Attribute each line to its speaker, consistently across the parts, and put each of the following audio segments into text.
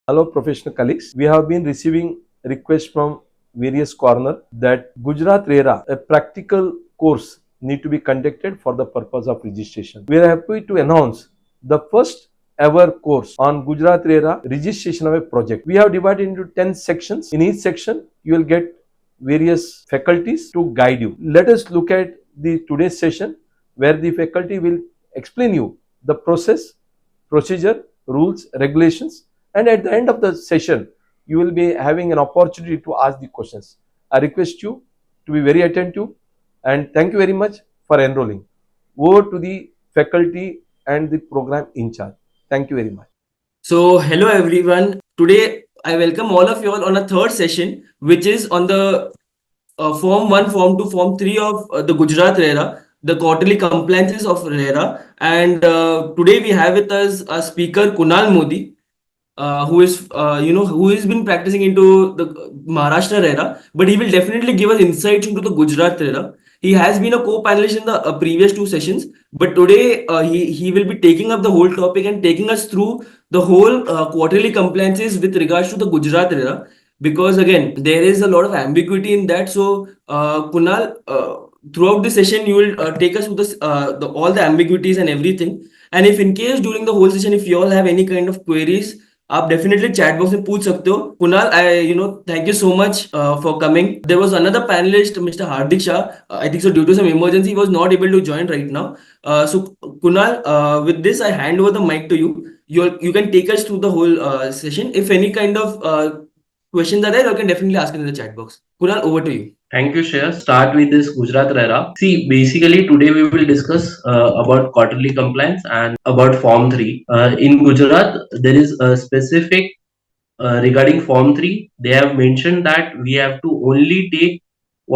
Speaker 1: Hello, professional colleagues. We have been receiving requests from various corners that Gujarat RERA, a practical course, need to be conducted for the purpose of registration. We are happy to announce the first ever course on Gujarat RERA registration of a project. We have divided into 10 sections. In each section, you will get various faculties to guide you. Let us look at the today's session where the faculty will explain you the process, procedure, rules, regulations, and at the end of the session, you will be having an opportunity to ask the questions. I request you to be very attentive and thank you very much for enrolling. Over to the faculty and the program in charge. Thank you very much.
Speaker 2: So, hello everyone. Today, I welcome all of you all on a third session, which is on the Form 1, Form 2, Form 3 of the Gujarat RERA, the quarterly compliances of RERA. And today we have with us a speaker, Kunal Modi, who is, who has been practicing into the Maharashtra RERA, but he will definitely give us insights into the Gujarat RERA. He has been a co-panelist in the previous two sessions, but today he will be taking up the whole topic and taking us through the whole quarterly compliances with regards to the Gujarat RERA. Because again, there is a lot of ambiguity in that. So, Kunal, throughout the session, you will take us through this, all the ambiguities and everything. And if in case during the whole session, if you all have any kind of queries, आप definitely chat box में पूछ सकते हो. Kunal, I thank you so much for coming. There was another panellist, mister Hardik Shah. I think so due to some emergency he was not able to join right now. So Kunal, with this I hand over the mic to you. You can take us through the whole session. If any kind of questions are there, you can definitely ask in the chat box. Kunal, over to you.
Speaker 3: Thank you, Shreya. Start with this Gujarat RERA. See, basically today we will discuss about quarterly compliance and about Form 3. In Gujarat, there is a specific regarding Form 3. They have mentioned that we have to only take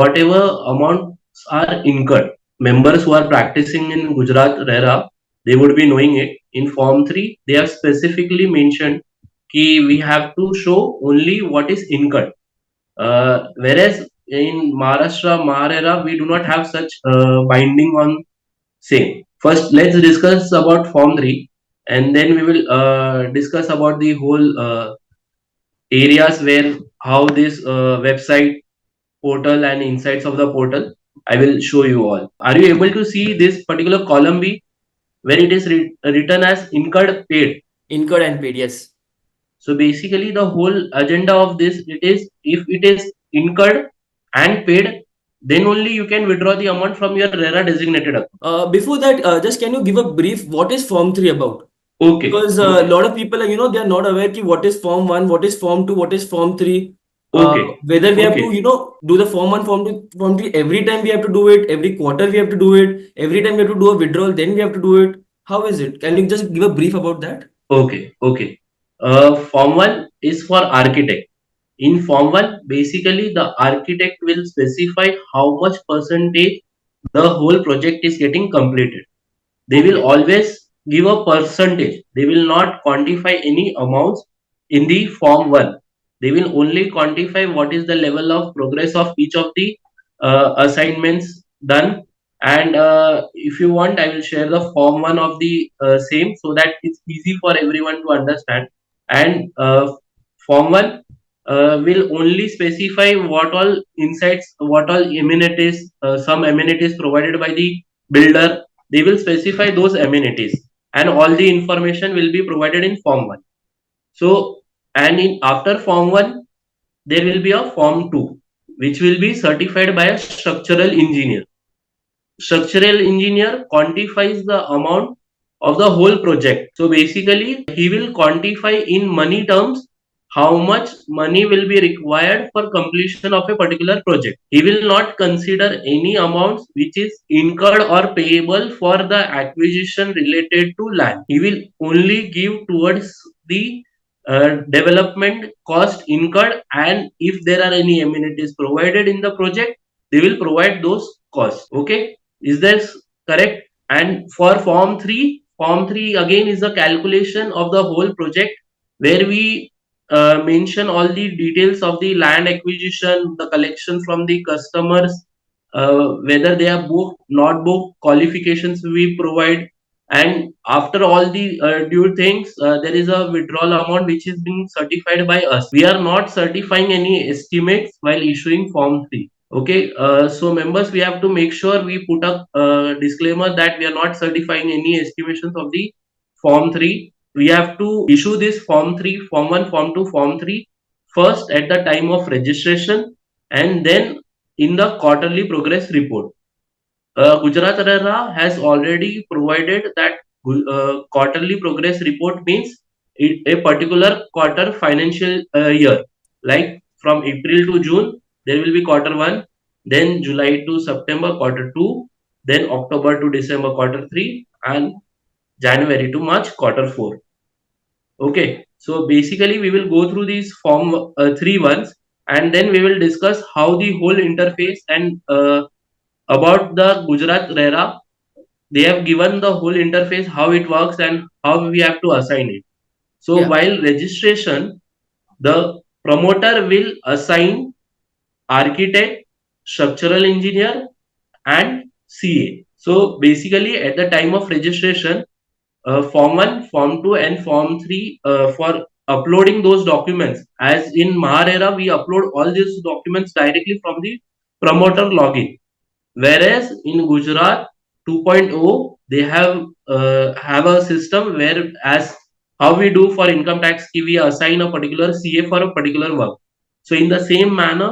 Speaker 3: whatever amounts are incurred. Members who are practicing in Gujarat RERA, they would be knowing it. In Form 3, they have specifically mentioned that we have to show only what is incurred. Whereas in Maharashtra, MahaRERA, we do not have such binding on same. First, let's discuss about Form 3 and then we will discuss about the whole areas where how this website portal and insights of the portal. I will show you all. Are you able to see this particular column B where it is written as incurred paid?
Speaker 2: Incurred and paid, yes.
Speaker 3: So basically the whole agenda of this, it is if it is incurred and paid, then only you can withdraw the amount from your RERA designated account.
Speaker 2: Before that, just can you give a brief, what is Form 3 about?
Speaker 3: Okay.
Speaker 2: Because a lot of people are, they are not aware ki what is Form 1, what is Form 2, what is Form 3.
Speaker 3: Okay.
Speaker 2: Whether we have to, do the Form 1, Form 2, Form 3, every time we have to do it, every quarter we have to do it, every time we have to do a withdrawal, then we have to do it. How is it? Can you just give a brief about that?
Speaker 3: Okay. Form 1 is for architect. In Form 1, basically the architect will specify how much percentage the whole project is getting completed. They will always give a percentage. They will not quantify any amounts in the Form 1. They will only quantify what is the level of progress of each of the assignments done. And if you want, I will share the Form 1 of the same so that it's easy for everyone to understand. And Form 1 will only specify what all insights, what all amenities, some amenities provided by the builder. They will specify those amenities and all the information will be provided in Form 1. So, and in after Form 1, there will be a Form 2, which will be certified by a structural engineer. Structural engineer quantifies the amount of the whole project. So basically, he will quantify in money terms how much money will be required for completion of a particular project. He will not consider any amounts which is incurred or payable for the acquisition related to land. He will only give towards the development cost incurred, and if there are any amenities provided in the project, they will provide those costs. Okay, is this correct? And for Form 3 again is the calculation of the whole project where we mention all the details of the land acquisition, the collection from the customers, whether they are booked, not booked, qualifications we provide, and after all the due things, there is a withdrawal amount which is being certified by us. We are not certifying any estimates while issuing form 3. Okay, so members, we have to make sure we put a disclaimer that we are not certifying any estimations of the form 3. We have to issue this form 3, form 1, form 2, form 3 first at the time of registration, and then in the quarterly progress report. Gujarat RERA has already provided that quarterly progress report means a particular quarter financial year. Like from April to June, there will be quarter 1, then July to September quarter 2, then October to December quarter 3, and January to March quarter 4. Okay, so basically we will go through these form 3 ones, and then we will discuss how the whole interface and about the Gujarat RERA. They have given the whole interface, how it works and how we have to assign it. So
Speaker 2: Yeah.
Speaker 3: while registration, the promoter will assign architect, structural engineer, and CA. So basically at the time of registration, form 1, form 2, and form 3 for uploading those documents. As in MahaRERA, we upload all these documents directly from the promoter login. Whereas in Gujarat 2.0, they have a system where, as how we do for income tax, we assign a particular CA for a particular work. So in the same manner,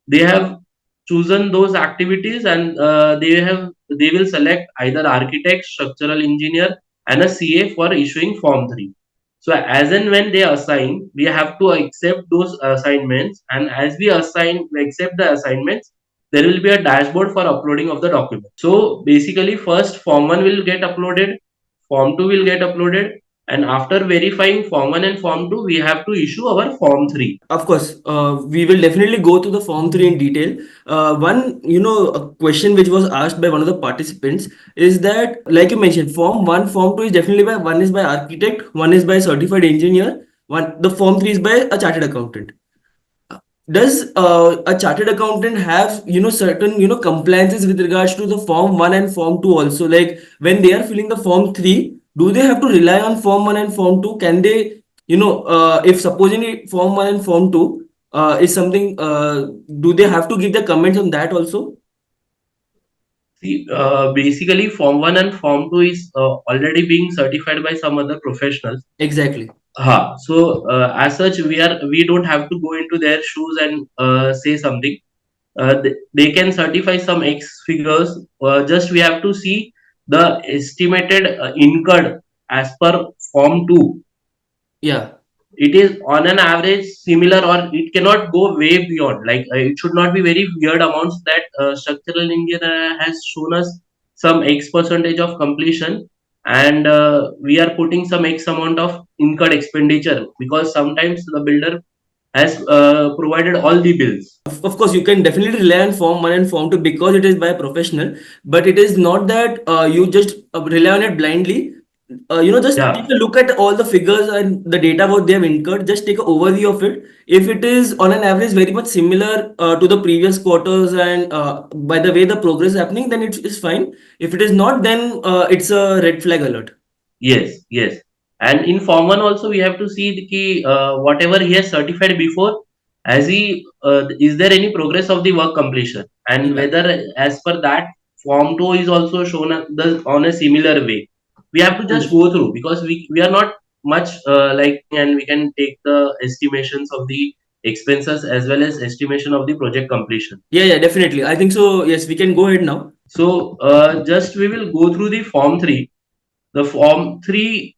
Speaker 3: they have chosen those activities, and they will select either architect, structural engineer, and a CA for issuing form 3. So as and when they assign, we have to accept those assignments, and as we accept the assignments, there will be a dashboard for uploading of the document. So basically, first form 1 will get uploaded, form 2 will get uploaded, and after verifying form 1 and form 2, we have to issue our form 3.
Speaker 2: Of course, we will definitely go through the form 3 in detail. One, a question which was asked by one of the participants is that, like you mentioned, form 1, form 2 is definitely by one is by architect, one is by certified engineer, the form 3 is by a chartered accountant. Does a chartered accountant have certain compliances with regards to the form 1 and form 2 also? Like when they are filling the form 3, do they have to rely on form 1 and form 2? Can they, if supposing form 1 and form 2 is something, do they have to give the comments on that also?
Speaker 3: See, basically, Form 1 and Form 2 is already being certified by some other professionals.
Speaker 2: Exactly.
Speaker 3: So as such, we don't have to go into their shoes and say something. They can certify some X figures. Just we have to see the estimated incurred as per Form 2.
Speaker 2: Yeah.
Speaker 3: It is on an average similar, or it cannot go way beyond. Like it should not be very weird amounts that structural engineer has shown us some X percentage of completion, and we are putting some X amount of incurred expenditure, because sometimes the builder has provided all the bills.
Speaker 2: Of course, you can definitely rely on form 1 and form 2 because it is by a professional, but it is not that you just rely on it blindly. Just
Speaker 3: Yeah.
Speaker 2: take a look at all the figures and the data what they have incurred. Just take an overview of it. If it is on an average very much similar to the previous quarters, and by the way the progress is happening, then it is fine. If it is not, then it's a red flag alert.
Speaker 3: Yes, yes. And in Form 1 also, we have to see the key, whatever he has certified before, is there any progress of the work completion, and
Speaker 2: Yeah.
Speaker 3: whether as per that Form 2 is also shown on a similar way. We have to just go through, because we are not much and we can take the estimations of the expenses as well as estimation of the project completion.
Speaker 2: Yeah, definitely. I think so. Yes, we can go ahead now.
Speaker 3: So just we will go through the Form 3. The Form 3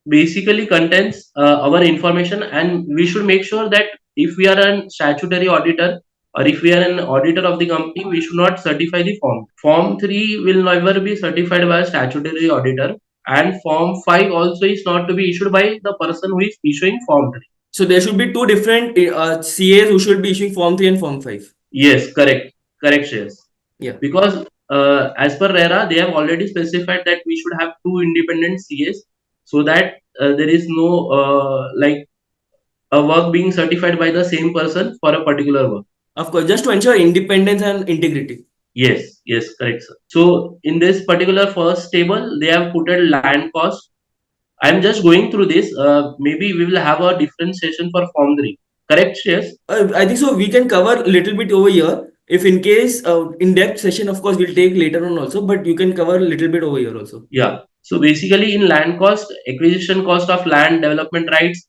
Speaker 3: basically contains our information, and we should make sure that if we are a statutory auditor, or if we are an auditor of the company, we should not certify the form 3 will never be certified by a statutory auditor, and form 5 also is not to be issued by the person who is issuing form 3.
Speaker 2: So there should be two different CAs who should be issuing form 3 and form 5.
Speaker 3: Yes, correct, Shreyas.
Speaker 2: Yeah.
Speaker 3: Because as per RERA, they have already specified that we should have two independent CAs, so that there is no a work being certified by the same person for a particular work.
Speaker 2: Of course, just to ensure independence and integrity.
Speaker 3: Yes, correct, sir. So in this particular first table, they have put a land cost. I'm just going through this. Maybe we will have a different session for Form 3. Correct, Shreyas?
Speaker 2: I think so. We can cover a little bit over here. If in case in-depth session, of course, we'll take later on also. But you can cover a little bit over here also.
Speaker 3: Yeah. So basically, in land cost, acquisition cost of land, development rights,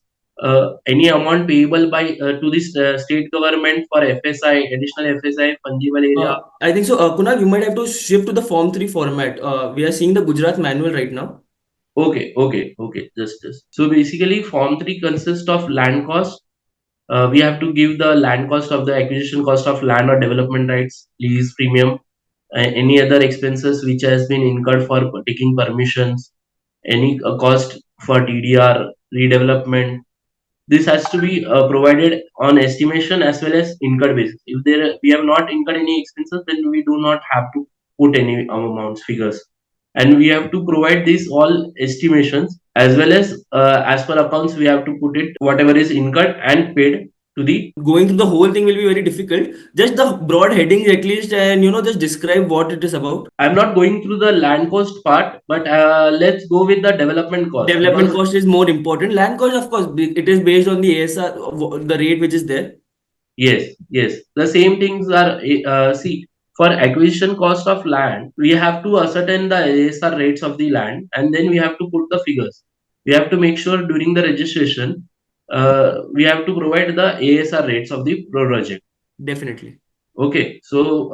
Speaker 3: any amount payable by to this state government for FSI, additional FSI, fungible area.
Speaker 2: I think so. Kunal, you might have to shift to the Form 3 format. We are seeing the Gujarat manual right now.
Speaker 3: Okay. Just. So basically, Form 3 consists of land cost. We have to give the land cost of the acquisition cost of land or development rights, lease premium, any other expenses which has been incurred for taking permissions, any cost for TDR, redevelopment. This has to be provided on estimation as well as incurred basis. If we have not incurred any expenses, then we do not have to put any amounts figures, and we have to provide these all estimations as per accounts we have to put it whatever is incurred and paid to the.
Speaker 2: Going through the whole thing will be very difficult. Just the broad headings at least, and just describe what it is about.
Speaker 3: I'm not going through the land cost part, but let's go with the development cost.
Speaker 2: Development cost is more important. Land cost, of course, it is based on the ASR, the rate which is there.
Speaker 3: Yes. The same things are, see, for acquisition cost of land, we have to ascertain the ASR rates of the land, and then we have to put the figures. We have to make sure during the registration, we have to provide the ASR rates of the project.
Speaker 2: Definitely.
Speaker 3: Okay, so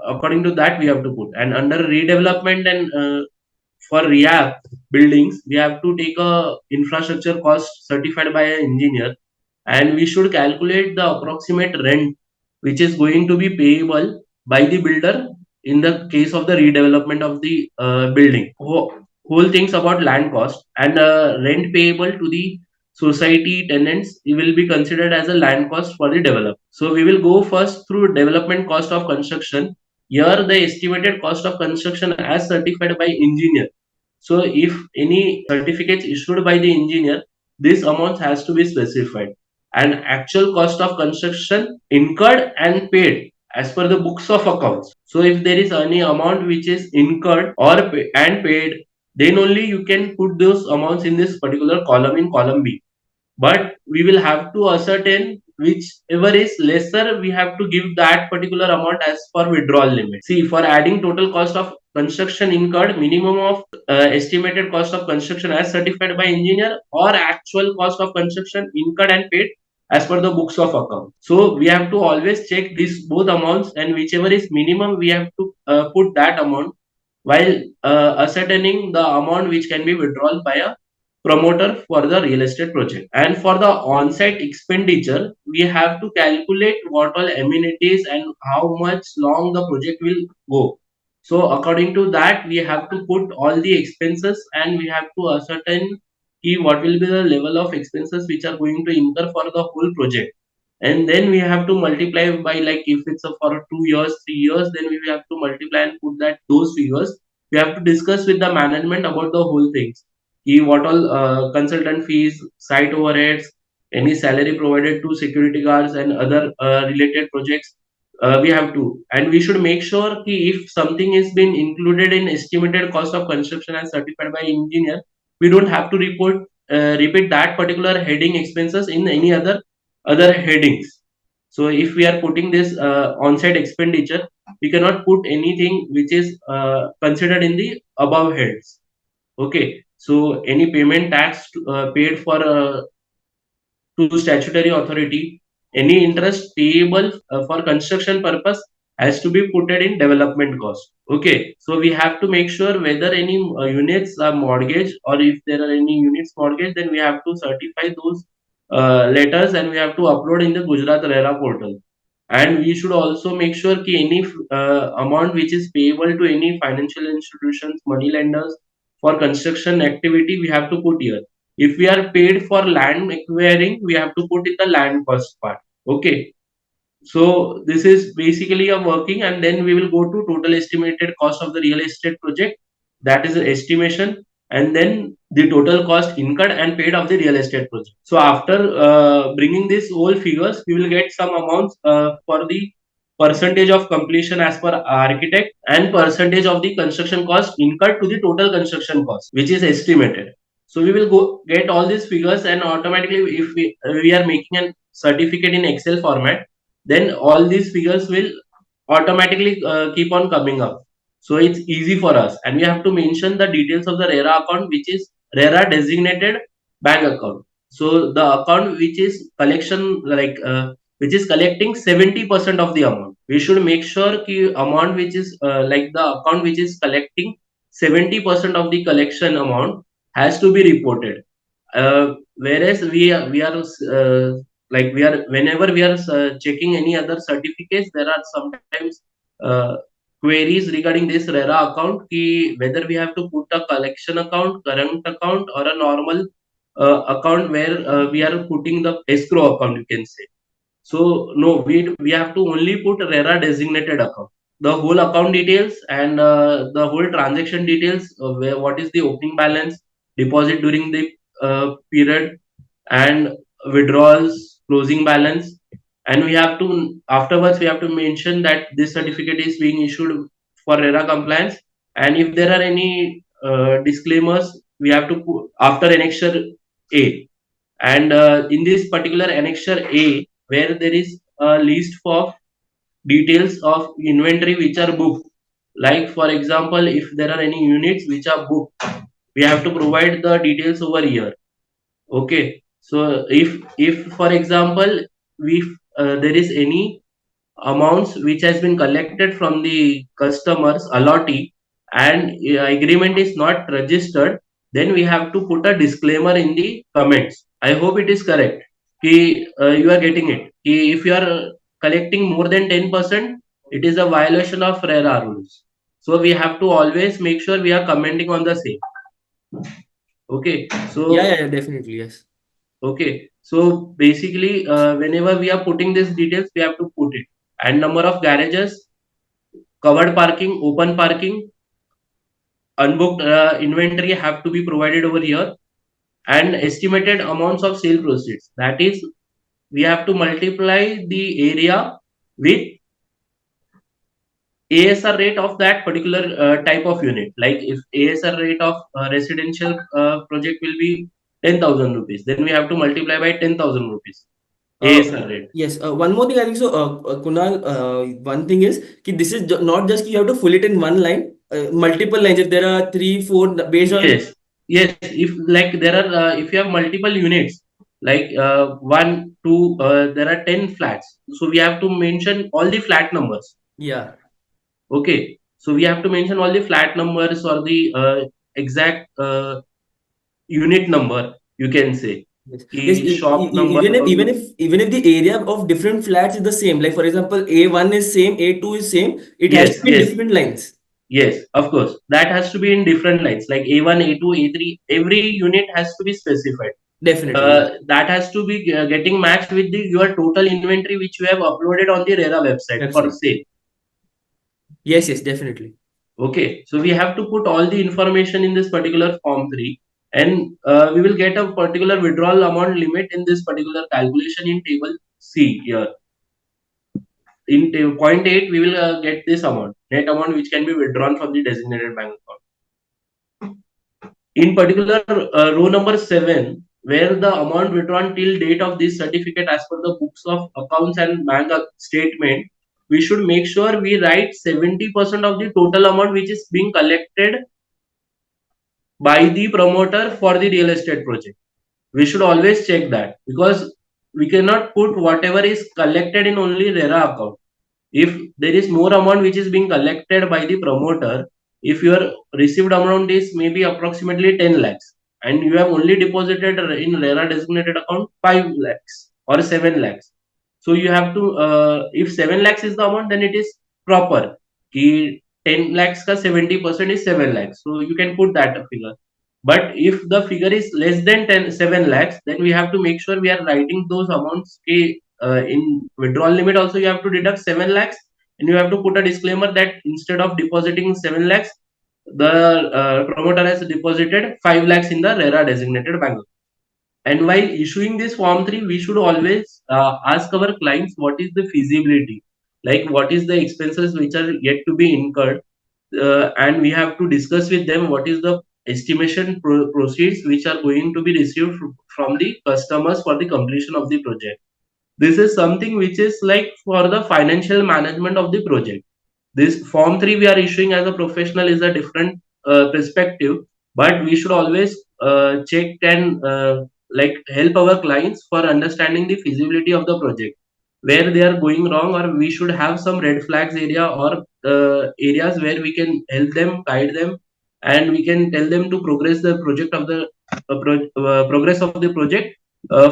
Speaker 3: according to that, we have to put, and under redevelopment and for rehab buildings, we have to take a infrastructure cost certified by an engineer, and we should calculate the approximate rent which is going to be payable by the builder in the case of the redevelopment of the building. Whole things about land cost and rent payable to the society tenants will be considered as a land cost for the developer. So we will go first through development cost of construction. Here the estimated cost of construction as certified by engineer. So if any certificates issued by the engineer, this amount has to be specified. And actual cost of construction incurred and paid as per the books of accounts. So if there is any amount which is incurred and paid, then only you can put those amounts in this particular column in column B. But we will have to ascertain whichever is lesser, we have to give that particular amount as per withdrawal limit. See, for adding total cost of construction incurred, minimum of estimated cost of construction as certified by engineer or actual cost of construction incurred and paid as per the books of account. So we have to always check these both amounts, and whichever is minimum, we have to put that amount while ascertaining the amount which can be withdrawn by a promoter for the real estate project. And for the on-site expenditure, we have to calculate what all amenities and how much long the project will go. So according to that, we have to put all the expenses, and we have to ascertain what will be the level of expenses which are going to incur for the whole project. And then we have to multiply by, like, if it's for 2 years, 3 years, then we have to multiply and put that those figures. We have to discuss with the management about the whole things. What all consultant fees, site overheads, any salary provided to security guards and other related projects. We have to, and we should make sure if something is been included in estimated cost of construction as certified by engineer, we don't have to repeat that particular heading expenses in any other headings. So if we are putting this on-site expenditure, we cannot put anything which is considered in the above heads. Okay, so any payment tax paid for to statutory authority, any interest payable for construction purpose has to be put in development cost. Okay, so we have to make sure whether any units are mortgaged, or if there are any units mortgaged, then we have to certify those letters, and we have to upload in the Gujarat RERA portal. And we should also make sure that any amount which is payable to any financial institutions, money lenders for construction activity, we have to put here. If we are paid for land acquiring, we have to put in the land cost part. Okay. So this is basically a working, and then we will go to total estimated cost of the real estate project. That is the estimation, and then the total cost incurred and paid of the real estate project. So after bringing these whole figures, we will get some amounts for the percentage of completion as per architect, and percentage of the construction cost incurred to the total construction cost, which is estimated. So we will go get all these figures, and automatically, if we are making a certificate in Excel format, then all these figures will automatically keep on coming up. So it's easy for us, and we have to mention the details of the RERA account, which is RERA designated bank account. So the account which is collection, which is collecting 70% of the amount. We should make sure ki amount which is the account which is collecting 70% of the collection amount has to be reported. Whereas we are whenever we are checking any other certificates, there are sometimes queries regarding this RERA account, ki whether we have to put a collection account, current account, or a normal account where we are putting the escrow account, you can say. So no, we have to only put RERA designated account. The whole account details and the whole transaction details, what is the opening balance, deposit during the period, and withdrawals, closing balance. And we have to afterwards we have to mention that this certificate is being issued for RERA compliance. And if there are any disclaimers, we have to put after annexure A. And in this particular annexure A, where there is a list of details of inventory which are booked, like for example, if there are any units which are booked, we have to provide the details over here. Okay, so if for example, we there is any amounts which has been collected from the customers allottee, and agreement is not registered, then we have to put a disclaimer in the comments. I hope it is correct. You are getting it. If you are collecting more than 10%, it is a violation of RERA rules. So we have to always make sure we are commenting on the same. Okay, so
Speaker 2: Yeah, definitely, yes.
Speaker 3: okay, so basically, whenever we are putting these details, we have to put it. And number of garages, covered parking, open parking, unbooked inventory have to be provided over here, and estimated amounts of sale proceeds. That is, we have to multiply the area with ASR rate of that particular type of unit. Like if ASR rate of residential project will be 10,000 rupees, then we have to multiply by 10,000 rupees. ASR rate.
Speaker 2: Yes, one more thing I think so, Kunal, one thing is ki this is not just you have to fill it in one line, multiple lines. If there are 3, 4 based on
Speaker 3: Yes, yes. If like there are, if you have multiple units, like one, two, there are 10 flats. So we have to mention all the flat numbers.
Speaker 2: yeah.
Speaker 3: Okay. So we have to mention all the flat numbers or the exact unit number. You can say
Speaker 2: Yes. Yes,
Speaker 3: the shop number.
Speaker 2: even if the area of different flats is the same, like for example, A1 is same, A2 is same, it has
Speaker 3: Yes,
Speaker 2: to be
Speaker 3: yes,
Speaker 2: different lines.
Speaker 3: yes. Of course, that has to be in different lines. Like A1, A2, A3. Every unit has to be specified.
Speaker 2: Definitely.
Speaker 3: That has to be getting matched with your total inventory which you have uploaded on the RERA website for
Speaker 2: Website.
Speaker 3: sale.
Speaker 2: Yes, definitely.
Speaker 3: Okay, so we have to put all the information in this particular form 3, and we will get a particular withdrawal amount limit in this particular calculation in table C here. In point 8, we will get this amount, net amount which can be withdrawn from the designated bank account. In particular, row number 7, where the amount withdrawn till date of this certificate as per the books of accounts and bank statement, we should make sure we write 70% of the total amount which is being collected by the promoter for the real estate project. We should always check that, because we cannot put whatever is collected in only RERA account. If there is more amount which is being collected by the promoter, if your received amount is maybe approximately 10 lakhs, and you have only deposited in RERA designated account 5 lakhs or 7 lakhs, so you have to, if 7 lakhs is the amount, then it is proper. Ki 10 lakhs ka 70% is 7 lakhs. So you can put that figure. But if the figure is less than 7 lakhs, then we have to make sure we are writing those amounts. In withdrawal limit also you have to deduct 7 lakhs, and you have to put a disclaimer that instead of depositing 7 lakhs, the promoter has deposited 5 lakhs in the RERA designated bank account. And while issuing this form 3, we should always ask our clients what is the feasibility. like what is the expenses which are yet to be incurred, and we have to discuss with them what is the estimation proceeds which are going to be received from the customers for the completion of the project. This is something which is like for the financial management of the project. This form 3 we are issuing as a professional is a different perspective, but we should always check and like help our clients for understanding the feasibility of the project, where they are going wrong, or we should have some red flags area, or areas where we can help them, guide them, and we can tell them to progress the project of the progress of the project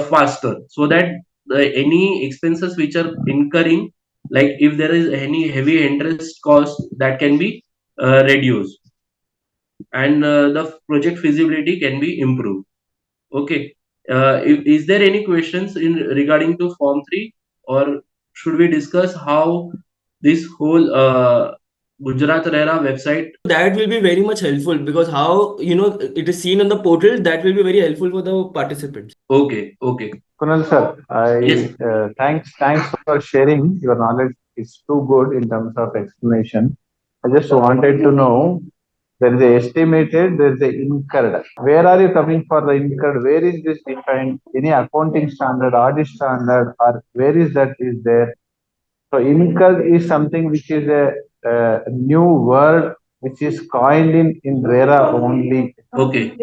Speaker 3: faster, so that any expenses which are incurring, like if there is any heavy interest cost, that can be reduced, and the project feasibility can be improved. Okay. Is there any questions in regarding to form 3, or should we discuss how this whole Gujarat RERA website?
Speaker 2: That will be very much helpful, because how it is seen on the portal, that will be very helpful for the participants.
Speaker 3: Okay, okay.
Speaker 4: Kunal sir,
Speaker 3: Yes.
Speaker 4: thanks for sharing your knowledge. It's too good in terms of explanation. I just wanted to know, there is a estimated, there is a incurred. Where are you coming for the incurred? Where is this defined? Any accounting standard, audit standard, or where is that is there? So incurred is something which is a new word which is coined in RERA only.
Speaker 3: Okay.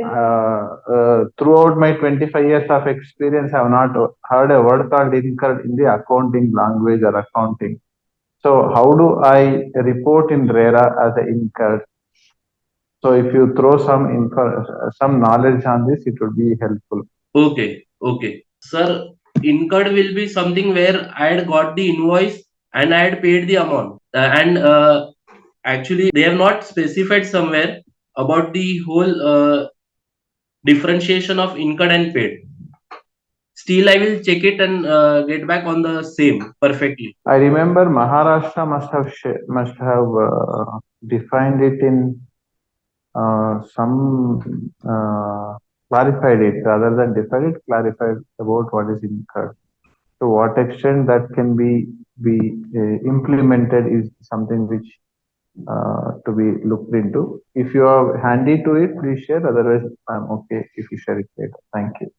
Speaker 4: Throughout my 25 years of experience, I have not heard a word called incurred in the accounting language or accounting. So how do I report in RERA as a incurred? So if you throw some knowledge on this, it would be helpful.
Speaker 3: Okay, okay. Sir, incurred will be something where I had got the invoice and I had paid the amount. And actually, they have not specified somewhere about the whole differentiation of incurred and paid. Still, I will check it and get back on the same perfectly.
Speaker 4: I remember Maharashtra must have defined it in some clarified it rather than defined it, clarified about what is incurred. To what extent that can be implemented is something which to be looked into. If you are handy to it, please share. Otherwise, I'm okay if you share it later. Thank you.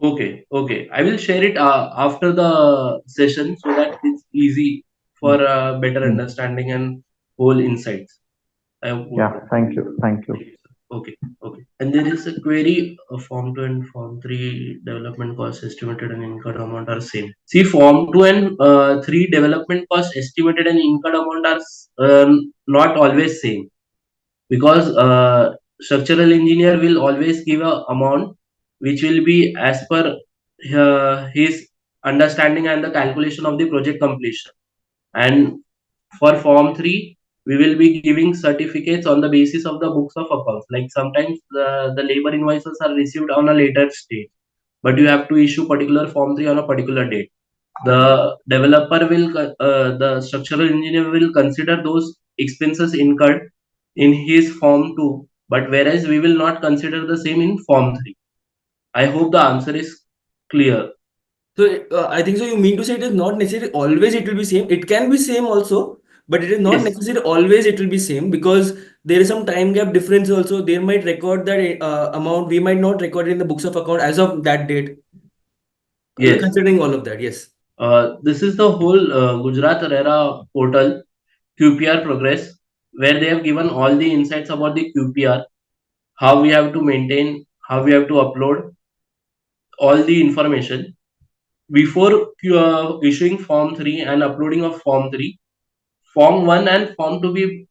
Speaker 3: Okay, okay. I will share it after the session so that it's easy for better understanding and whole insights. I hope.
Speaker 4: Yeah, thank you. Thank you.
Speaker 3: Okay, okay. And there is a query, Form 2 and Form 3 development cost estimated and incurred amount are same. See, Form 2 and 3 development cost estimated and incurred amount are not always same, because structural engineer will always give a amount which will be as per his understanding and the calculation of the project completion. And for Form 3, we will be giving certificates on the basis of the books of accounts. Like sometimes the labor invoices are received on a later stage, but you have to issue particular Form 3 on a particular date. The developer will, the structural engineer will consider those expenses incurred in his Form 2, but whereas we will not consider the same in Form 3. I hope the answer is clear.
Speaker 2: So I think so. You mean to say it is not necessary always it will be same. It can be same also, but it is not
Speaker 3: Yes.
Speaker 2: necessary always it will be same, because there is some time gap difference also. They might record that amount. We might not record it in the books of account as of that date.
Speaker 3: Yes.
Speaker 2: Considering all of that, yes.
Speaker 3: This is the whole Gujarat RERA portal QPR progress, where they have given all the insights about the QPR, how we have to maintain, how we have to upload all the information. Before issuing Form 3 and uploading of Form 3, Form 1 and Form 2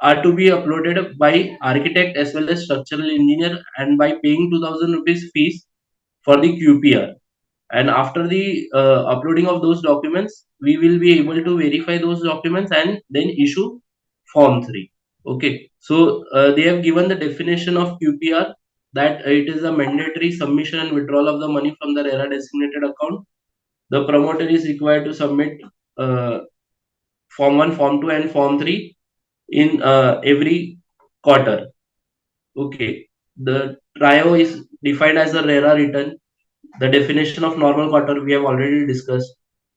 Speaker 3: are to be uploaded by architect as well as structural engineer, and by paying 2000 rupees fees for the QPR. And after the uploading of those documents, we will be able to verify those documents and then issue Form 3. Okay, so they have given the definition of QPR, that it is a mandatory submission and withdrawal of the money from the RERA designated account. The promoter is required to submit uh, Form 1, Form 2, and Form 3 in every quarter. Okay, the TRIO is defined as a RERA return. The definition of normal quarter we have already discussed.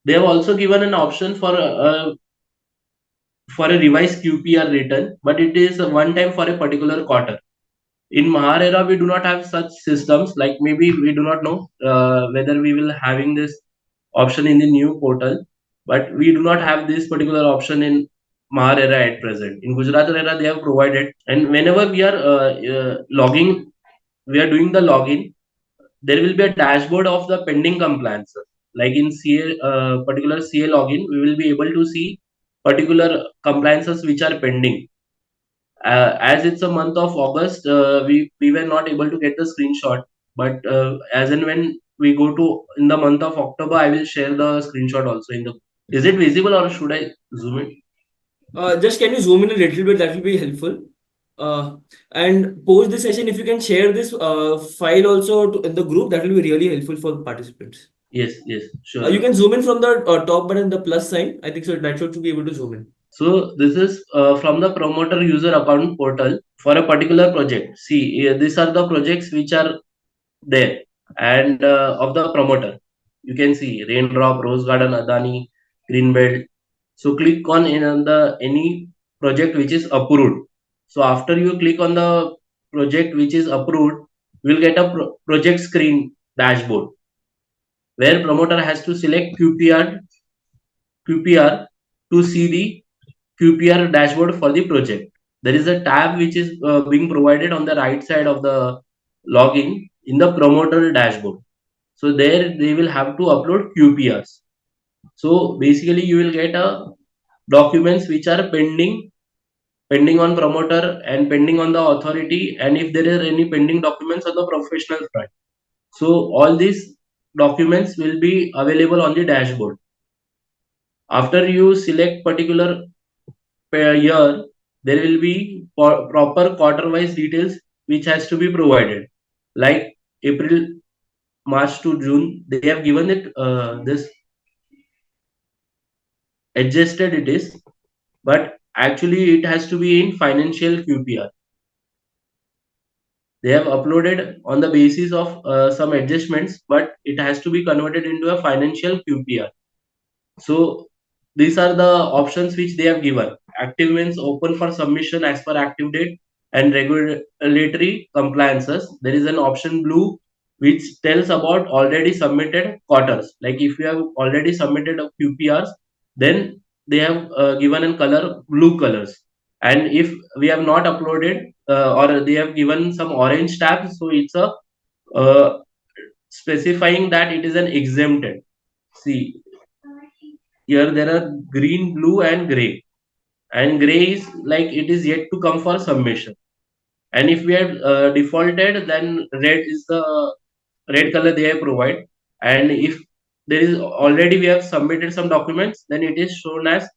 Speaker 3: They have also given an option for a revised QPR return, but it is a one time for a particular quarter. In MahaRERA, we do not have such systems. Like maybe we do not know whether we will having this option in the new portal, but we do not have this particular option in MahaRERA at present. In Gujarat RERA, they have provided, and whenever we are logging, we are doing the login, there will be a dashboard of the pending compliances. Like in CA, particular CA login, we will be able to see particular compliances which are pending. As it's a month of August, we were not able to get the screenshot. But as and when we go to in the month of October, I will share the screenshot also in the. Is it visible or should I zoom in?
Speaker 2: Just can you zoom in a little bit? That will be helpful. And post this session, if you can share this file also in the group, that will be really helpful for participants.
Speaker 3: Yes, sure.
Speaker 2: You can zoom in from the top button, the plus sign. I think so. That should be able to zoom in.
Speaker 3: So this is from the promoter user account portal for a particular project. See, these are the projects which are there, and of the promoter. You can see Raindrop, Rose Garden, Adani, Greenbelt. So click on in the any project which is approved. So after you click on the project which is approved, you will get a project screen dashboard where promoter has to select QPR to see the QPR dashboard for the project. There is a tab which is being provided on the right side of the login in the promoter dashboard. So there they will have to upload QPRs. So basically you will get a documents which are pending on promoter and pending on the authority, and if there are any pending documents on the professional front. So all these documents will be available on the dashboard. After you select particular per year, there will be proper quarter-wise details which has to be provided. Like April, March to June, they have given it this adjusted it is, but actually it has to be in financial QPR. They have uploaded on the basis of some adjustments, but it has to be converted into a financial QPR. So these are the options which they have given. Active means open for submission as per active date and regulatory compliances. There is an option blue which tells about already submitted quarters. Like if you have already submitted a QPRs, then they have given in color blue colors. And if we have not uploaded or they have given some orange tabs, so it's a specifying that it is an exempted. See, here there are green, blue, and gray. And gray is like it is yet to come for submission. And if we have defaulted, then red is the red color they have provide. And if there is already we have submitted some documents, then it is shown as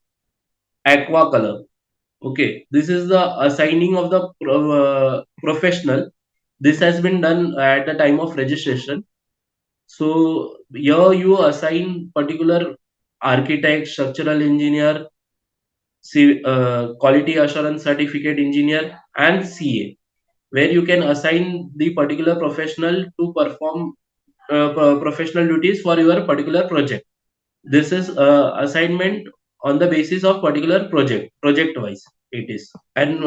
Speaker 3: aqua color. Okay, this is the assigning of the professional. This has been done at the time of registration. So here you assign particular architect, structural engineer, quality assurance certificate engineer, and CA, where you can assign the particular professional to perform professional duties for your particular project. This is assignment on the basis of particular project wise it is. And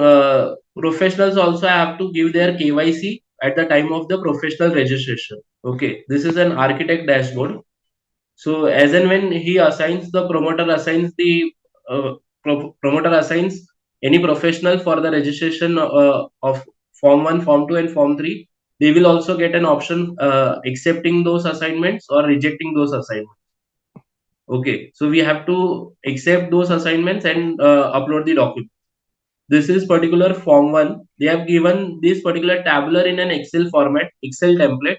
Speaker 3: professionals also have to give their KYC at the time of the professional registration. Okay, this is an architect dashboard. So as and when he assigns, the promoter assigns any professional for the registration of form 1, form 2, and form 3, they will also get an option accepting those assignments or rejecting those assignments. Okay, so we have to accept those assignments and upload the document. This is particular form 1. They have given this particular tabular in an Excel format, Excel template.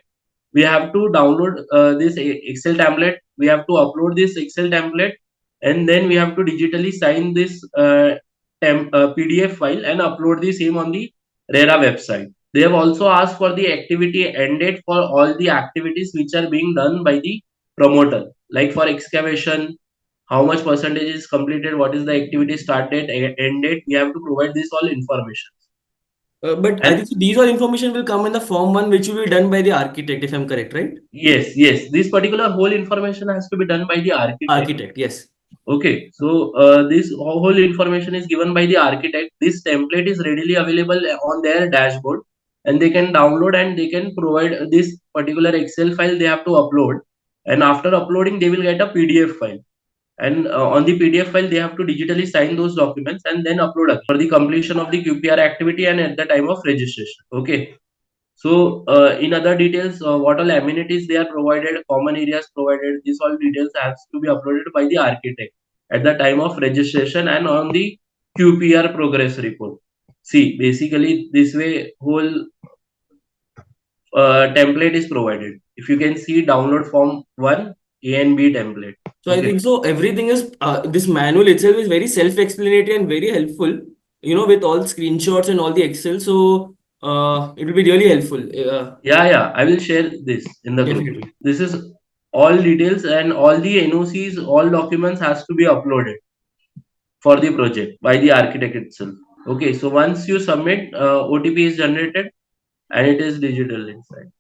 Speaker 3: We have to download this Excel template. We have to upload this Excel template, and then we have to digitally sign this PDF file and upload the same on the RERA website. They have also asked for the activity end date for all the activities which are being done by the promoter. Like for excavation, how much percentage is completed, what is the activity start date, end date. We have to provide this all information.
Speaker 2: But I think these all information will come in the form 1, which will be done by the architect, if I'm correct, right?
Speaker 3: Yes. This particular whole information has to be done by the architect.
Speaker 2: Architect, yes.
Speaker 3: Okay, so this whole information is given by the architect. This template is readily available on their dashboard, and they can download and they can provide this particular Excel file they have to upload. And after uploading, they will get a PDF file. And on the PDF file, they have to digitally sign those documents and then upload again for the completion of the QPR activity and at the time of registration. Okay. So, in other details, what all amenities they are provided, common areas provided, these all details has to be uploaded by the architect at the time of registration and on the QPR progress report. See, basically, this way whole template is provided. If you can see, download form 1 A and B template.
Speaker 2: So I think so everything is this manual itself is very self-explanatory and very helpful, with all screenshots and all the Excel. So it will be really helpful.
Speaker 3: Yeah, I will share this in the group.
Speaker 2: Definitely.
Speaker 3: This is all details and all the NOCs, all documents has to be uploaded for the project by the architect itself. Okay, so once you submit, OTP is generated and it is digital inside.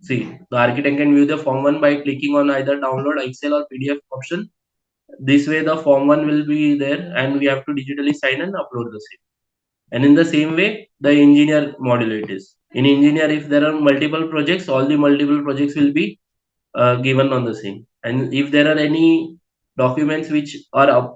Speaker 3: See, the architect can view the form 1 by clicking on either download Excel or PDF option. This way, the form 1 will be there and we have to digitally sign and upload the same. And in the same way, the engineer module it is. In engineer, if there are multiple projects, all the multiple projects will be given on the same. And if there are any documents which are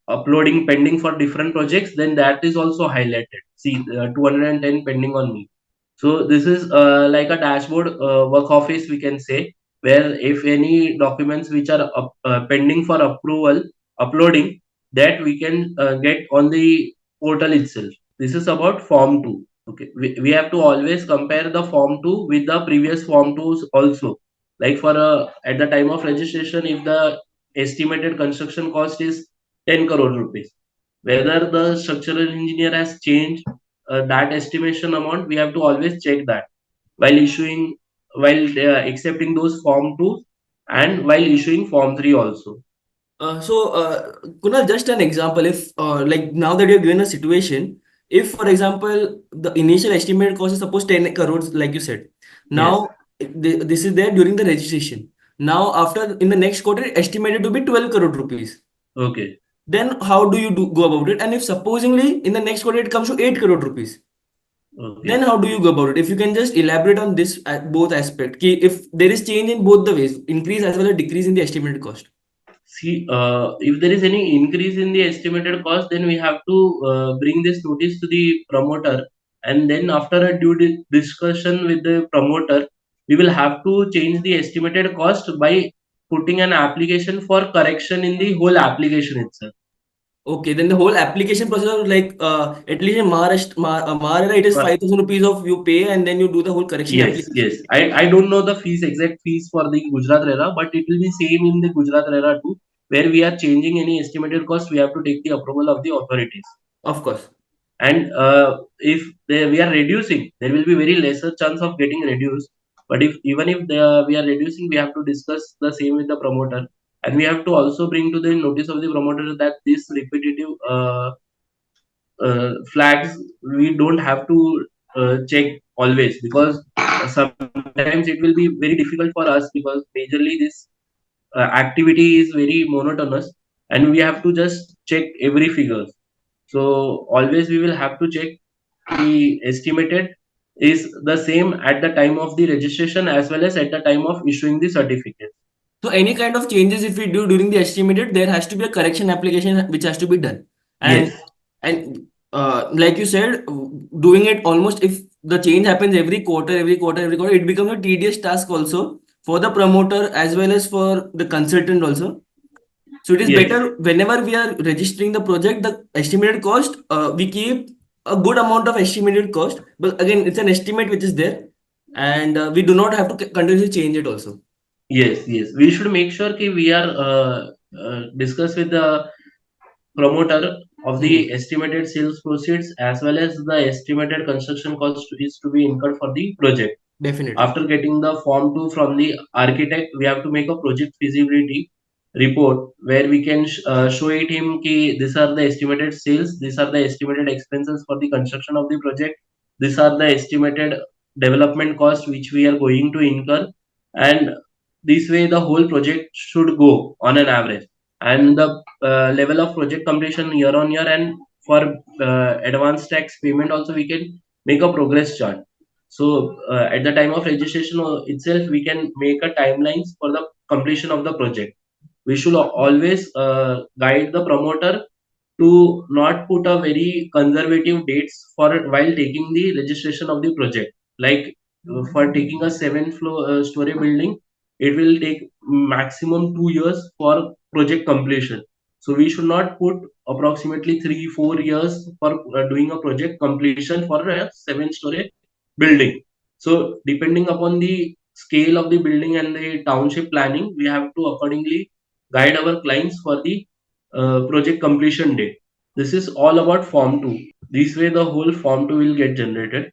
Speaker 3: uploading pending for different projects, then that is also highlighted. See, 210 pending on me. So this is like a dashboard work office, we can say, where if any documents which are pending for approval, uploading, that we can get on the portal itself. This is about form 2. Okay, we have to always compare the form 2 with the previous form 2s also. Like for at the time of registration, if the estimated construction cost is 10 crore rupees, whether the structural engineer has changed that estimation amount, we have to always check that while issuing, while accepting those form 2 and while issuing form 3 also.
Speaker 2: Kunal, just an example. If like now that you're given a situation, if for example the initial estimated cost is suppose 10 crores, like you said, now this is there during the registration. Now after in the next quarter, estimated to be 12 crore rupees.
Speaker 3: Okay.
Speaker 2: Then how do you go about it? And if supposingly in the next quarter it comes to 8 crore rupees, then how do you go about it? If you can just elaborate on this at both aspects, if there is change in both the ways, increase as well as decrease in the estimated cost.
Speaker 3: See, if there is any increase in the estimated cost, then we have to bring this notice to the promoter, and then after a due discussion with the promoter, we will have to change the estimated cost by putting an application for correction in the whole application itself.
Speaker 2: Okay, then the whole application process, like at least in Maharashtra, it is 5,000 rupees of you pay and then you do the whole correction application.
Speaker 3: Yes. I don't know the exact fees for the Gujarat RERA, but it will be same in the Gujarat RERA too, where we are changing any estimated cost, we have to take the approval of the authorities.
Speaker 2: Of course.
Speaker 3: And if we are reducing, there will be very lesser chance of getting reduced. But even if we are reducing, we have to discuss the same with the promoter, and we have to also bring to the notice of the promoter that this repetitive flags we don't have to check always, because sometimes it will be very difficult for us, because majorly this activity is very monotonous and we have to just check every figures. So always we will have to check the estimated is the same at the time of the registration as well as at the time of issuing the certificate.
Speaker 2: So any kind of changes if we do during the estimated, there has to be a correction application which has to be done. And like you said, doing it almost if the change happens every quarter, it becomes a tedious task also for the promoter as well as for the consultant also. So it is better whenever we are registering the project, the estimated cost, we keep a good amount of estimated cost. But again, it's an estimate which is there, and we do not have to continuously change it also.
Speaker 3: Yes. We should make sure that we are discuss with the promoter of the estimated sales proceeds as well as the estimated construction cost is to be incurred for the project.
Speaker 2: Definitely.
Speaker 3: After getting the form 2 from the architect, we have to make a project feasibility report where we can show it him ki these are the estimated sales, these are the estimated expenses for the construction of the project, These are the estimated development cost which we are going to incur, and this way the whole project should go on an average, and the level of project completion year on year, and for advance tax payment also we can make a progress chart. So at the time of registration itself we can make a timelines for the completion of the project. We should always guide the promoter to not put a very conservative dates for while taking the registration of the project. Like for taking a seven floor story building, it will take maximum 2 years for project completion. So we should not put approximately 3 4 years for doing a project completion for a 7 story building. So depending upon the scale of the building and the township planning, we have to accordingly guide our clients for the project completion date. This is all about Form 2. This way, the whole Form 2 will get generated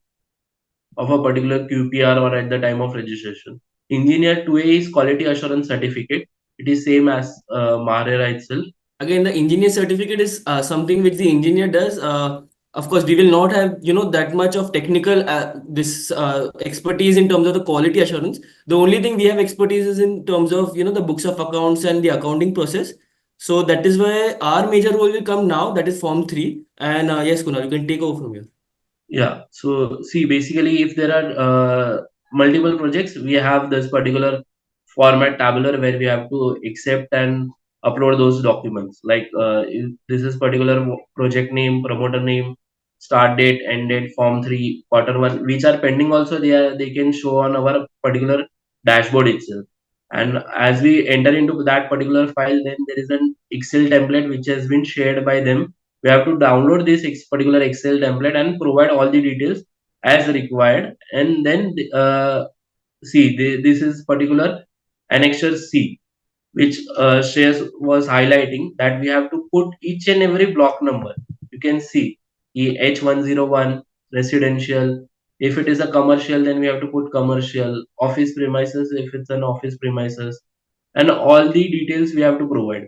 Speaker 3: of a particular QPR or at the time of registration. Engineer 2A is Quality Assurance Certificate. It is same as MahaRERA itself.
Speaker 2: Again, the engineer certificate is something which the engineer does. Of course, we will not have that much of technical this expertise in terms of the quality assurance. The only thing we have expertise is in terms of the books of accounts and the accounting process. So that is why our major role will come now. That is Form 3. And yes, Kunal, you can take over from here.
Speaker 3: Yeah. So see, basically, if there are multiple projects, we have this particular format tabular where we have to accept and upload those documents. Like if this is particular project name, promoter name, start date, end date, form 3, quarter 1, which are pending. Also, they can show on our particular dashboard itself. And as we enter into that particular file, then there is an Excel template which has been shared by them. We have to download this particular Excel template and provide all the details as required, and then see this is particular annexure C, which Shreyas was highlighting, that we have to put each and every block number. You can see H101 residential. If it is a commercial, then we have to put commercial. Office premises, if it's an office premises, and all the details we have to provide.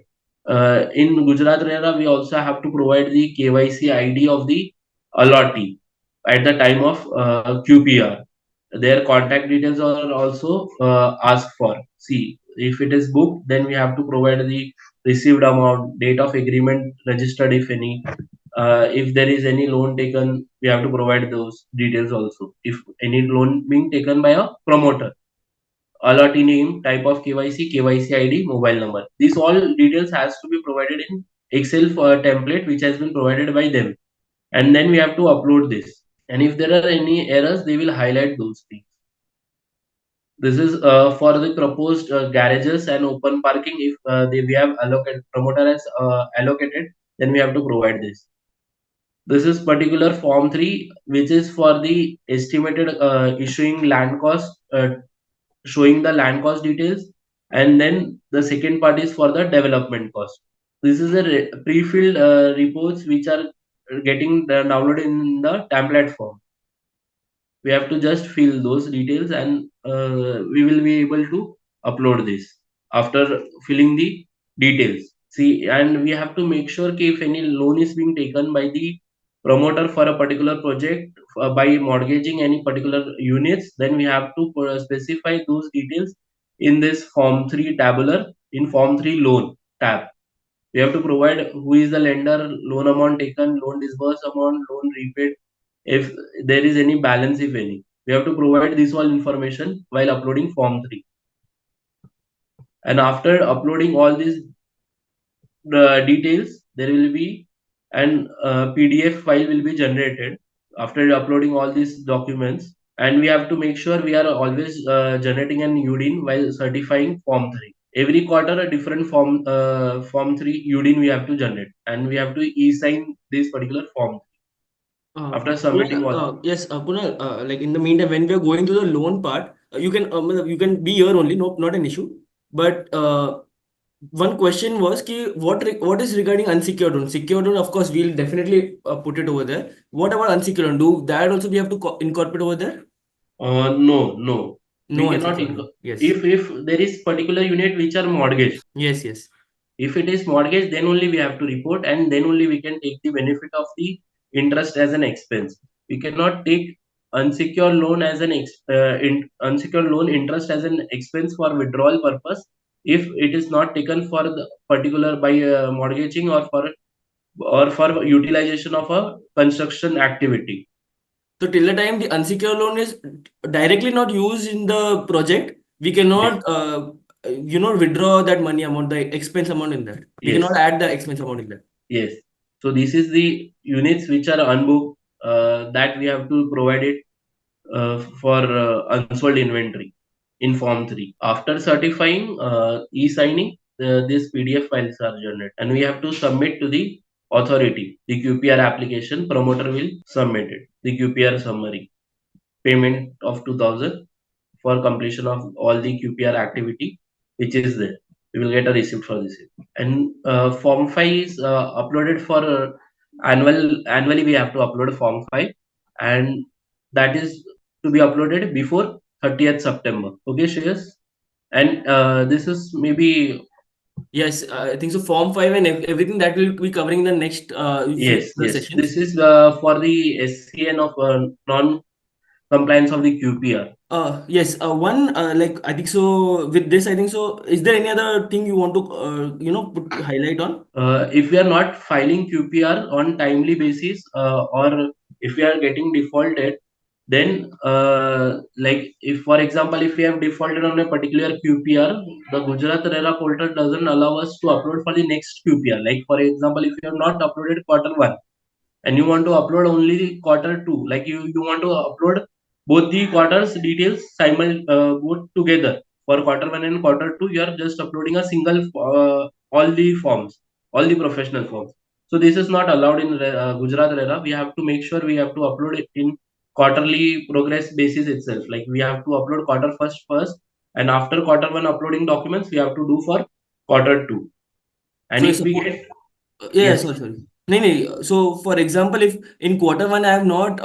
Speaker 3: In Gujarat RERA, we also have to provide the KYC ID of the allottee at the time of QPR. Their contact details are also asked for. See, if it is booked, then we have to provide the received amount, date of agreement registered, if any. If there is any loan taken, we have to provide those details also. If any loan being taken by a promoter, allottee name, type of KYC, KYC ID, mobile number. These all details has to be provided in Excel for a template which has been provided by them, and then we have to upload this. And if there are any errors, they will highlight those things. This is for the proposed garages and open parking. If we have allocated, promoter has allocated, then we have to provide this. This is particular Form 3, which is for the estimated issuing land cost, showing the land cost details, and then the second part is for the development cost. This is a pre-filled reports which are getting downloaded in the template form. We have to just fill those details, and we will be able to upload this after filling the details. See, and we have to make sure that if any loan is being taken by the promoter for a particular project by mortgaging any particular units, then we have to specify those details in this Form 3 tabular, in Form 3 loan tab. We have to provide who is the lender, loan amount taken, loan disbursed amount, loan repaid, if there is any balance, if any. We have to provide this all information while uploading Form 3. And after uploading all these details, there will be an PDF file will be generated after uploading all these documents. And we have to make sure we are always generating an UDIN while certifying Form 3. Every quarter, a different Form 3 UDIN we have to generate, and we have to e-sign this particular Form after submitting all.
Speaker 2: Yes, Kunal, like in the meantime, when we are going to the loan part, you can be here only, no, not an issue. But one question was what is regarding unsecured loan? Secured loan, of course, we'll definitely put it over there. What about unsecured loan? Do that also we have to incorporate over there?
Speaker 3: No.
Speaker 2: No,
Speaker 3: We cannot
Speaker 2: unsecured. Yes.
Speaker 3: if there is particular unit which are mortgaged.
Speaker 2: Yes.
Speaker 3: If it is mortgage, then only we have to report, and then only we can take the benefit of the interest as an expense. We cannot take unsecured loan as an unsecured loan interest as an expense for withdrawal purpose if it is not taken for the particular by mortgaging or for utilization of a construction activity.
Speaker 2: So till the time the unsecured loan is directly not used in the project, we cannot, withdraw that money amount, the expense amount in that. We
Speaker 3: Yes.
Speaker 2: cannot add the expense amount in that.
Speaker 3: Yes. So this is the units which are unbooked that we have to provide it for unsold inventory in Form 3. After certifying, e-signing, these PDF files are generated and we have to submit to the authority. The QPR application, promoter will submit it. The QPR summary, payment of 2000 for completion of all the QPR activity which is there. We will get a receipt for this. And Form 5 is uploaded for annually we have to upload Form 5 and that is to be uploaded before 30th September. Okay, Shreyas? And this is maybe
Speaker 2: Yes, I think so. Form 5 and everything that will be covering in the next
Speaker 3: yes.
Speaker 2: sessions.
Speaker 3: This is for the SCN of non-compliance of the QPR.
Speaker 2: Yes, one like I think so. With this, I think so. Is there any other thing you want to highlight on?
Speaker 3: If we are not filing QPR on timely basis or if we are getting defaulted, then like if for example if we have defaulted on a particular QPR, the Gujarat RERA portal doesn't allow us to upload for the next QPR. Like for example, if you have not uploaded quarter 1 and you want to upload only the quarter 2, like you want to upload both the quarters details both together for quarter 1 and quarter 2, you are just uploading a single all the forms, all the professional forms. So this is not allowed in Gujarat RERA. We have to make sure we have to upload it in quarterly progress basis itself. Like we have to upload first, and after quarter 1 uploading documents, we have to do for quarter 2. And
Speaker 2: So
Speaker 3: if we
Speaker 2: suppose,
Speaker 3: get
Speaker 2: yeah,
Speaker 3: yes,
Speaker 2: sorry. No, no. So, for example, if in quarter 1 I have not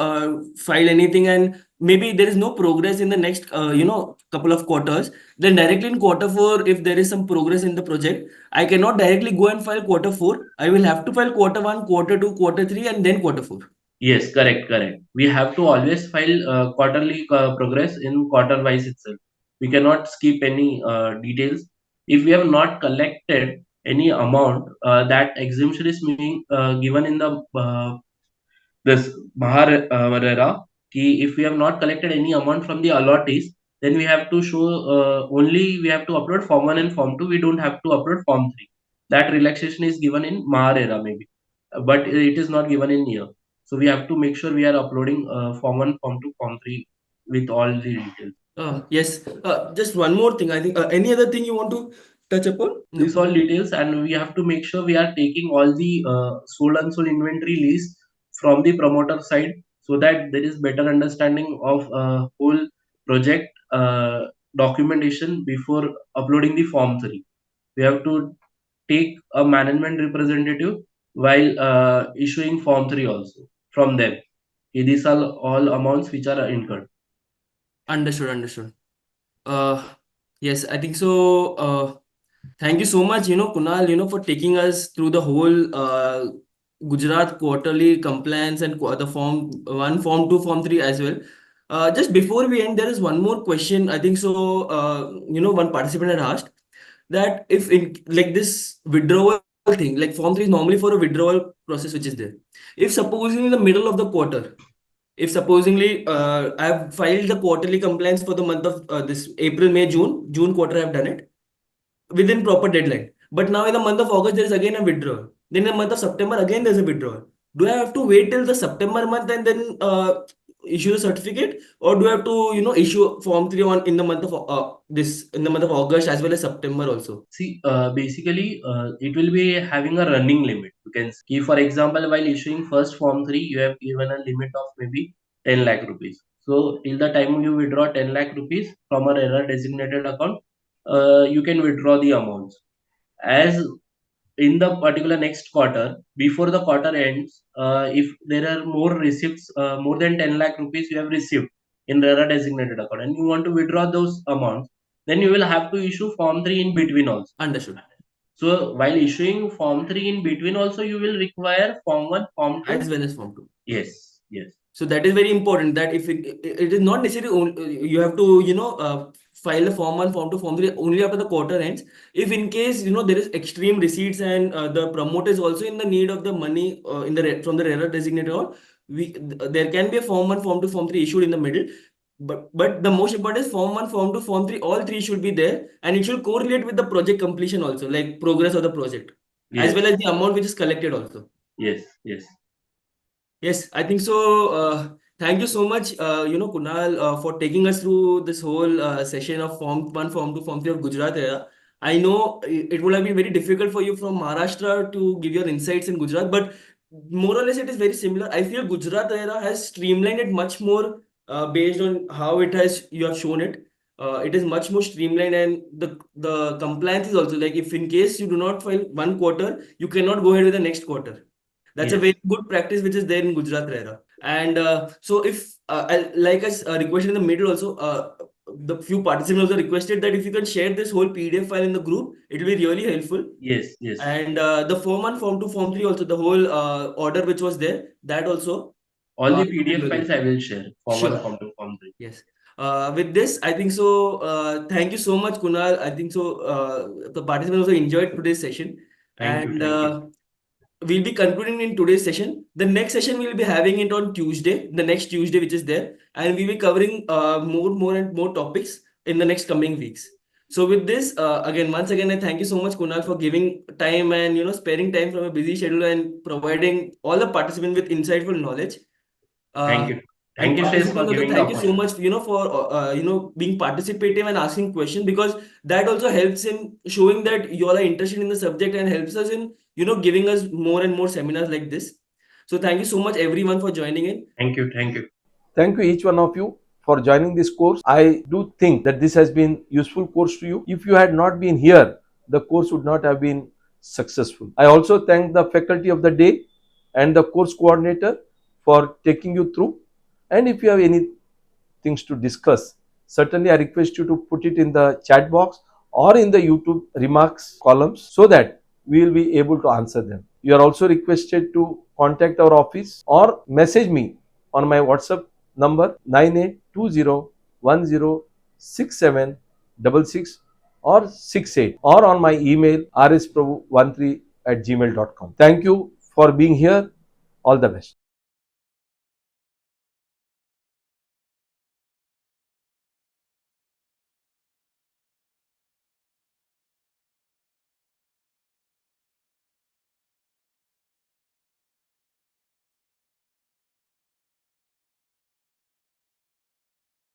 Speaker 2: filed anything and maybe there is no progress in the next, couple of quarters, then directly in quarter 4, if there is some progress in the project, I cannot directly go and file quarter 4. I will have to file quarter 1, quarter 2, quarter 3, and then quarter 4.
Speaker 3: yes, correct. We have to always file quarterly progress in quarter wise itself. We cannot skip any details. If we have not collected any amount, that exemption is being given in the this MahaSeWA. If we have not collected any amount from the allottees, then we have to show only we have to upload Form 1 and Form 2. We don't have to upload Form 3. That relaxation is given in MahaSeWA maybe, but it is not given in here. So we have to make sure we are uploading Form 1, Form 2, Form 3 with all the details.
Speaker 2: Yes. Just one more thing. I think any other thing you want to touch upon? No.
Speaker 3: These all details, and we have to make sure we are taking all the sold unsold inventory list from the promoter side so that there is better understanding of whole project documentation before uploading the Form 3. We have to take a management representative while issuing Form 3 also from them. These are all amounts which are incurred.
Speaker 2: Understood. Yes, I think so. Thank you so much, Kunal, for taking us through the whole Gujarat quarterly compliance and the Form 1, Form 2, Form 3 as well. Just before we end, there is one more question. I think so. One participant had asked that if in like this withdrawal thing, like Form 3 is normally for a withdrawal process which is there. If supposing in the middle of the quarter, if supposingly I have filed the quarterly compliance for the month of this April, May, June quarter, I have done it within proper deadline. But now in the month of August, there is again a withdrawal. Then in the month of September, again there's a withdrawal. Do I have to wait till the September month and then issue the certificate, or do I have to issue Form 3 on in the month of this in the month of August as well as September also?
Speaker 3: See, basically, it will be having a running limit. You can see, for example, while issuing first Form 3, you have given a limit of maybe 10 lakh rupees. So, till the time you withdraw 10 lakh rupees from a RERA designated account, you can withdraw the amounts. As in the particular next quarter, before the quarter ends, if there are more receipts, more than 10 lakh rupees you have received in RERA designated account and you want to withdraw those amounts, then you will have to issue Form 3 in between also.
Speaker 2: Understood.
Speaker 3: So while issuing Form 3 in between also, you will require Form 1, Form 2.
Speaker 2: As well as Form 2.
Speaker 3: Yes.
Speaker 2: So that is very important, that if it is not necessarily you have to, file a form 1, form 2, form 3 only after the quarter ends. If in case, there is extreme receipts and the promoter is also in the need of the money from the RERA designated, or there can be a form 1, form 2, form 3 issued in the middle. But the most important is form 1, form 2, form 3, all three should be there, and it should correlate with the project completion also, like progress of the project, as
Speaker 3: Yes,
Speaker 2: well as the amount which is collected also.
Speaker 3: yes, yes.
Speaker 2: Yes, I think so. Thank you so much, Kunal, for taking us through this whole session of Form 1, Form 2, Form 3 of Gujarat era. I know it would have been very difficult for you from Maharashtra to give your insights in Gujarat, but more or less it is very similar. I feel Gujarat era has streamlined it much more based on how you have shown it. It is much more streamlined, and the compliance is also like, if in case you do not file one quarter, you cannot go ahead with the next quarter. That's a
Speaker 3: Yes,
Speaker 2: very good practice which is there in Gujarat RERA. And so if, like I requested in the middle also, the few participants also requested that if you can share this whole PDF file in the group, it will be really helpful.
Speaker 3: yes, yes.
Speaker 2: And the Form 1, Form 2, Form 3 also, the whole order which was there, that also
Speaker 3: All the
Speaker 2: it will be
Speaker 3: PDF files
Speaker 2: really
Speaker 3: I will share. Form 1,
Speaker 2: sure.
Speaker 3: Form 2, Form 3.
Speaker 2: Yes. With this, I think so. Thank you so much, Kunal. I think so. The participants also enjoyed today's session,
Speaker 3: Thank you,
Speaker 2: and
Speaker 3: thank you.
Speaker 2: we'll be concluding in today's session. The next session we'll be having it on Tuesday, the next Tuesday, which is there, and we'll be covering more and more topics in the next coming weeks. So with this, once again, I thank you so much, Kunal, for giving time and sparing time from a busy schedule and providing all the participants with insightful knowledge.
Speaker 3: Thank
Speaker 2: Uh,
Speaker 3: you.
Speaker 2: and
Speaker 3: Thank you, Shreyas, for
Speaker 2: participants also,
Speaker 3: giving the
Speaker 2: thank you so
Speaker 3: opportunity.
Speaker 2: much, for being participative and asking questions, because that also helps in showing that you all are interested in the subject and helps us in giving us more and more seminars like this. So thank you so much, everyone, for joining in.
Speaker 3: Thank you, thank you.
Speaker 1: Thank you each one of you for joining this course. I do think that this has been useful course to you. If you had not been here, the course would not have been successful. I also thank the faculty of the day and the course coordinator for taking you through. And if you have any things to discuss, certainly I request you to put it in the chat box or in the YouTube remarks columns so that we will be able to answer them. You are also requested to contact our office or message me on my WhatsApp number 9820106766 or 68, or on my email rsprabhu13@gmail.com. Thank you for being here. All the best.